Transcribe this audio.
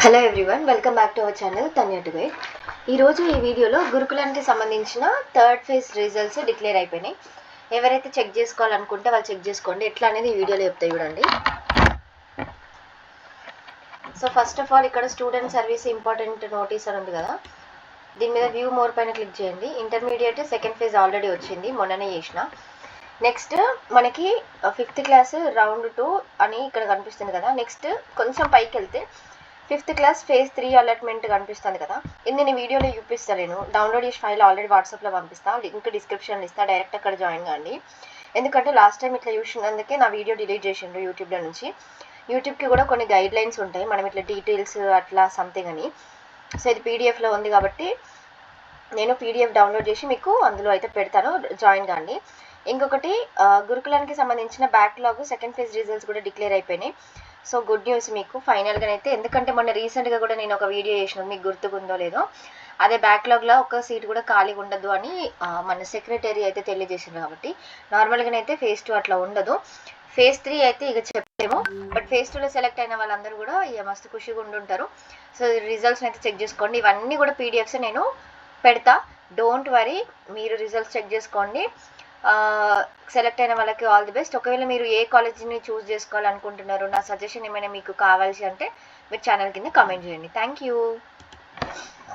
Hello everyone, welcome back to our channel Tanya to guide. ఈరోజు ఈ వీడియోలో గురుకులానికి సంబంధించిన థర్డ్ ఫేజ్ రిజల్ట్స్ డిక్లేర్ అయిపోయినాయి. ఎవరైతే చెక్ చేసుకోవాలనుకుంటే వాళ్ళు చెక్ చేసుకోండి. ఎట్లా అనేది ఈ వీడియోలో చెప్తాయి చూడండి. సో ఫస్ట్ ఆఫ్ ఆల్ ఇక్కడ స్టూడెంట్ సర్వీస్ ఇంపార్టెంట్ నోటీస్ అని ఉంది కదా, దీని మీద వ్యూ మోర్ పైన క్లిక్ చేయండి. ఇంటర్మీడియట్ సెకండ్ ఫేజ్ ఆల్రెడీ వచ్చింది, మొన్ననే చేసిన. నెక్స్ట్ మనకి 5th క్లాస్ రౌండ్ 2 అని ఇక్కడ కనిపిస్తుంది కదా. నెక్స్ట్ కొంచెం పైకి వెళ్తే 5th క్లాస్ ఫేజ్ 3 అలాట్మెంట్ కనిపిస్తుంది కదా. ఇది నేను వీడియోలో చూపిస్తాను. నేను డౌన్లోడ్ చేసి ఫైల్ ఆల్రెడీ వాట్సాప్లో పంపిస్తాను, లింక్ డిస్క్రిప్షన్లో ఇస్తాను. డైరెక్ట్ అక్కడ జాయిన్ కాండి. ఎందుకంటే లాస్ట్ టైం ఇట్లా చూసినందుకే నా వీడియో డిలీట్ చేసిండ్రు యూట్యూబ్లో నుంచి. యూట్యూబ్కి కూడా కొన్ని గైడ్ లైన్స్ ఉంటాయి, మనం ఇట్లా డీటెయిల్స్ అట్లా సంథింగ్ అని. సో ఇది పీడిఎఫ్లో ఉంది కాబట్టి నేను పీడిఎఫ్ డౌన్లోడ్ చేసి మీకు అందులో అయితే పెడతాను, జాయిన్ కాండి. ఇంకొకటి గురుకులానికి సంబంధించిన బ్యాక్లాగ్ సెకండ్ ఫేజ్ రిజల్ట్స్ కూడా డిక్లేర్ అయిపోయినాయి. సో గుడ్ న్యూస్ మీకు ఫైనల్గా అయితే. ఎందుకంటే మొన్న రీసెంట్గా కూడా నేను ఒక వీడియో చేసినాను, మీకు గుర్తుకుందో లేదో. అదే బ్యాక్లాగ్లో ఒక సీట్ కూడా ఖాళీ ఉండదు అని మన సెక్రటరీ అయితే తెలియజేసింది. కాబట్టి నార్మల్గానైతే ఫేజ్ 2 అట్లా ఉండదు. ఫేజ్ 3 అయితే ఇక చెప్పలేము, బట్ ఫేజ్ 2లో సెలెక్ట్ అయిన వాళ్ళందరూ కూడా ఇక మస్తు ఖుషిగా ఉండుంటారు. సో రిజల్ట్స్ని అయితే చెక్ చేసుకోండి. ఇవన్నీ కూడా పీడిఎఫ్స్ నేను పెడతా, డోంట్ వరీ. మీరు రిజల్ట్స్ చెక్ చేసుకోండి. సెలెక్ట్ అయిన వాళ్ళకి ఆల్ ది బెస్ట్. ఒకవేళ మీరు ఏ కాలేజీని చూస్ చేసుకోవాలనుకుంటున్నారు, నా సజెషన్ ఏమైనా మీకు కావాల్సి అంటే మీరు ఛానల్ కింద కామెంట్ చేయండి. Thank you.